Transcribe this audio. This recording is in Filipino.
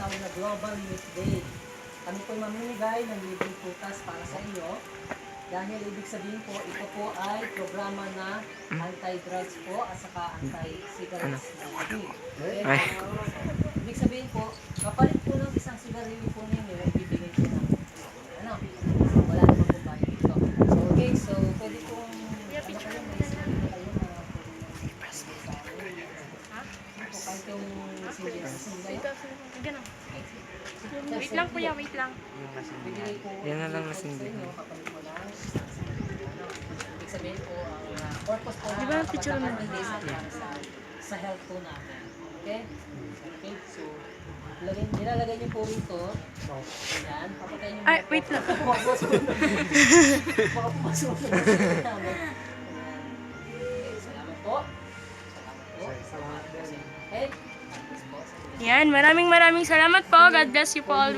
tinatawag na Global Youth Day. Kami po mamimigay ng libreng prutas para sa iyo. Dahil ibig sabihin po, ito po ay programa na anti-drugs po at saka anti-cigarettes na okay? Ibig sabihin po, kapalit po ng isang sigarilyo po ninyo, ibibigay po ng ano, so, wala naman po bayo dito. So, okay, so pwede pong ano kayo, may sigarilyo kayo na po kahit yung sigarilyo. Wait lang kuya, wait lang. Bibigay po Yan na lang po nasindi. sa inyo, kapalit po ng isang sigarilyo. Ibig sabihin po, ang purpose po Di ba ang picture mo? sa health po natin. Okay? Okay, so nilalagay niyo po rito. Ayan, papatayin niyo. Ay, wait lang. Baka pumasok na namin. Okay, salamat po. Salamat po. Okay? Yan, maraming salamat po. God bless you po all.